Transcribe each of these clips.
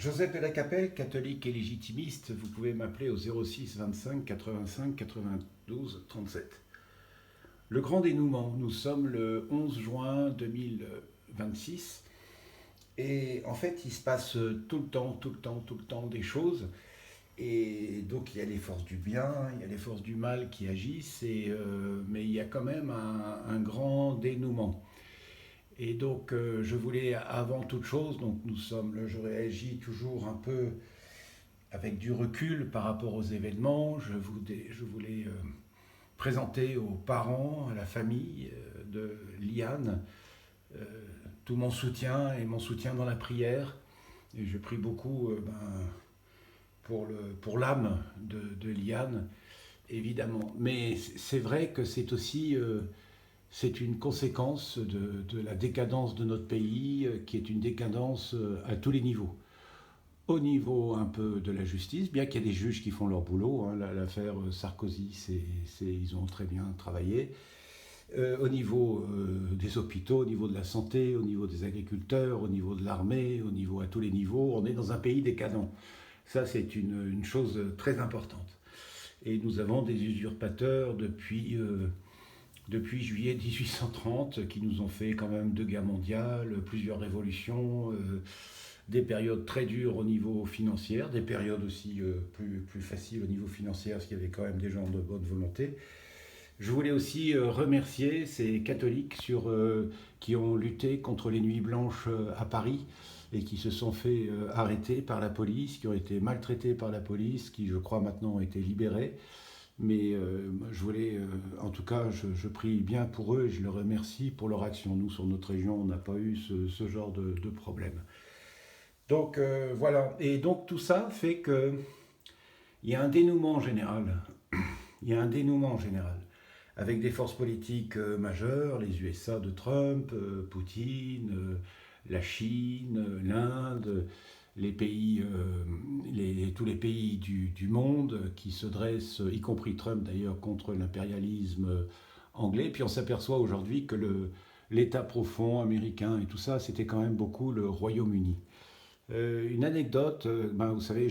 Joseph de la Capelle, catholique et légitimiste, vous pouvez m'appeler au 06 25 85 92 37. Le grand dénouement, nous sommes le 11 juin 2026 et en fait il se passe tout le temps des choses et donc il y a les forces du bien, il y a les forces du mal qui agissent, mais il y a quand même un grand dénouement. Et donc, je voulais, avant toute chose, donc je réagis toujours un peu avec du recul par rapport aux événements. Je voulais présenter aux parents, à la famille de Liane, euh, tout mon soutien et mon soutien dans la prière. Et je prie beaucoup pour l'âme de Liane, évidemment. Mais c'est vrai que c'est aussi c'est une conséquence de la décadence de notre pays, qui est une décadence à tous les niveaux. Au niveau un peu de la justice, bien qu'il y ait des juges qui font leur boulot, hein, l'affaire Sarkozy, ils ont très bien travaillé. Au niveau des hôpitaux, au niveau de la santé, au niveau des agriculteurs, au niveau de l'armée, à tous les niveaux, on est dans un pays décadent. Ça, c'est une chose très importante. Et nous avons des usurpateurs depuis juillet 1830, qui nous ont fait quand même 2 guerres mondiales, plusieurs révolutions, des périodes très dures au niveau financier, des périodes aussi plus faciles au niveau financier, parce qu'il y avait quand même des gens de bonne volonté. Je voulais aussi remercier ces catholiques qui ont lutté contre les nuits blanches à Paris et qui se sont fait arrêter par la police, qui ont été maltraités par la police, qui je crois maintenant ont été libérés. Mais je voulais, en tout cas, je prie bien pour eux et je les remercie pour leur action. Nous, sur notre région, on n'a pas eu ce genre de problème. Donc voilà. Et donc tout ça fait qu'il y a un dénouement général. Il y a un dénouement général. Avec des forces politiques majeures, les USA de Trump, Poutine, la Chine, l'Inde, les pays, tous les pays du monde qui se dressent, y compris Trump d'ailleurs, contre l'impérialisme anglais. Puis on s'aperçoit aujourd'hui que l'État profond américain et tout ça, c'était quand même beaucoup le Royaume-Uni. Une anecdote, vous savez,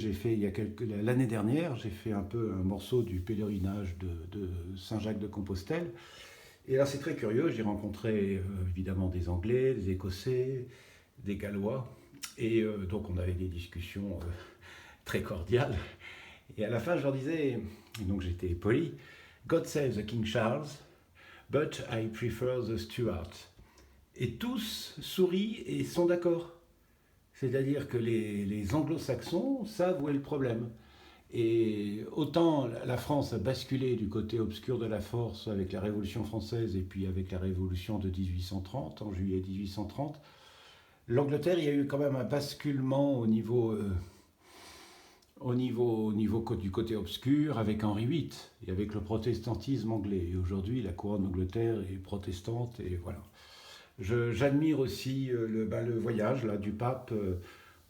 l'année dernière, j'ai fait un peu un morceau du pèlerinage de Saint-Jacques-de-Compostelle. Et là, c'est très curieux, j'ai rencontré évidemment des Anglais, des Écossais, des Gallois. Et donc on avait des discussions très cordiales. Et à la fin, je leur disais, et donc j'étais poli, God save the King Charles, but I prefer the Stuarts. Et tous sourient et sont d'accord. C'est-à-dire que les anglo-saxons savent où est le problème. Et autant la France a basculé du côté obscur de la force avec la Révolution française et puis avec la Révolution de 1830, en juillet 1830, l'Angleterre, il y a eu quand même un basculement du côté obscur avec Henri VIII et avec le protestantisme anglais. Et aujourd'hui, la couronne d'Angleterre est protestante et voilà. J'admire aussi le voyage là, du pape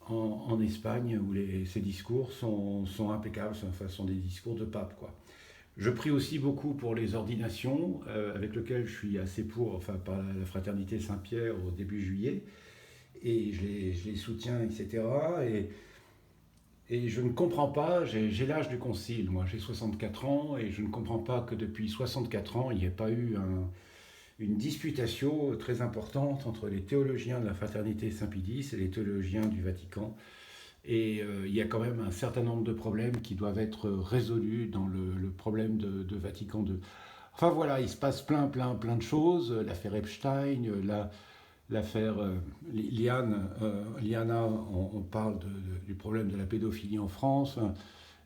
en Espagne où ses discours sont impeccables, enfin, sont des discours de pape, quoi. Je prie aussi beaucoup pour les ordinations avec lesquelles je suis assez pour, enfin par la fraternité Saint-Pierre au début juillet, et je les soutiens, etc. Et je ne comprends pas, j'ai l'âge du concile, moi j'ai 64 ans, et je ne comprends pas que depuis 64 ans, il n'y ait pas eu une disputation très importante entre les théologiens de la fraternité Saint-Pédis et les théologiens du Vatican. Et il y a quand même un certain nombre de problèmes qui doivent être résolus dans le problème de Vatican II. Enfin voilà, il se passe plein de choses. L'affaire Epstein, l'affaire Liana, on parle du problème de la pédophilie en France.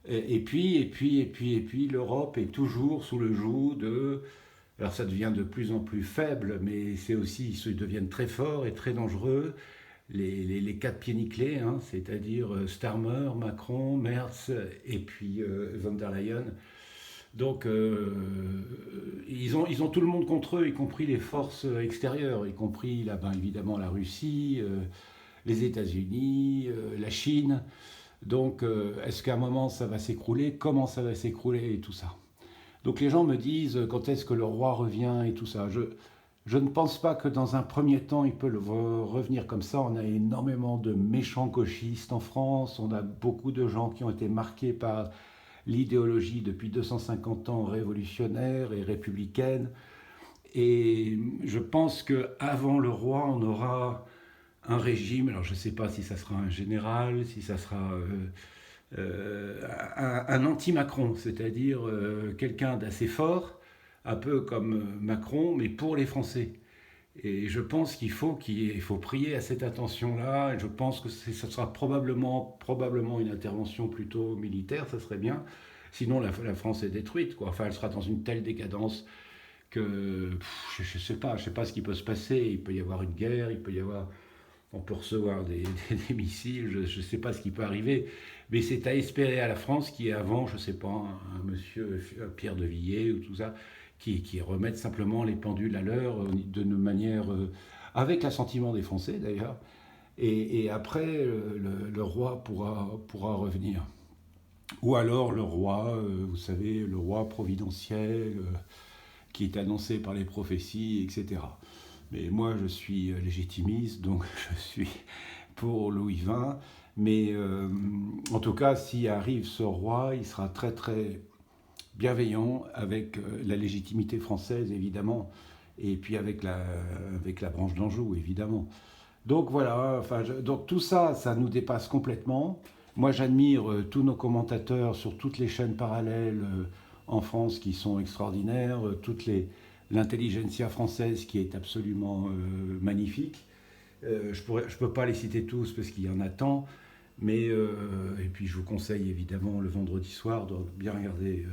Et puis, l'Europe est toujours sous le joug de... Alors ça devient de plus en plus faible, mais c'est aussi, ils deviennent très forts et très dangereux. Les quatre pieds nickelés, hein, c'est-à-dire Starmer, Macron, Merz et puis von der Leyen. Donc ils ont tout le monde contre eux, y compris les forces extérieures, y compris là, évidemment la Russie, les États-Unis, la Chine. Donc est-ce qu'à un moment ça va s'écrouler? Comment ça va s'écrouler et tout ça? Donc les gens me disent quand est-ce que le roi revient et tout ça. Je ne pense pas que dans un premier temps, il peut revenir comme ça. On a énormément de méchants gauchistes en France. On a beaucoup de gens qui ont été marqués par l'idéologie depuis 250 ans révolutionnaire et républicaine. Et je pense qu'avant le roi, on aura un régime. Alors je ne sais pas si ça sera un général, si ça sera un anti-Macron, c'est-à-dire quelqu'un d'assez fort, un peu comme Macron, mais pour les Français. Et je pense qu'il faut prier à cette attention-là. Et je pense que ça sera probablement une intervention plutôt militaire, ça serait bien. Sinon, la France est détruite, quoi. Enfin, elle sera dans une telle décadence que je sais pas ce qui peut se passer. Il peut y avoir une guerre, on peut recevoir des missiles, je ne sais pas ce qui peut arriver, mais c'est à espérer à la France qui est avant, je ne sais pas, un monsieur Pierre de Villiers ou tout ça, qui remettent simplement les pendules à l'heure d'une manière, avec l'assentiment des Français d'ailleurs, et après le roi pourra revenir. Ou alors le roi, vous savez, le roi providentiel qui est annoncé par les prophéties, etc. Mais moi, je suis légitimiste, donc je suis pour Louis XX. Mais en tout cas, s'il arrive ce roi, il sera très très bienveillant avec la légitimité française, évidemment, et puis avec la branche d'Anjou, évidemment. Donc voilà, donc tout ça, ça nous dépasse complètement. Moi, j'admire tous nos commentateurs sur toutes les chaînes parallèles en France qui sont extraordinaires, l'intelligentsia française qui est absolument magnifique. Je ne peux pas les citer tous parce qu'il y en a tant, mais et puis je vous conseille évidemment le vendredi soir de bien regarder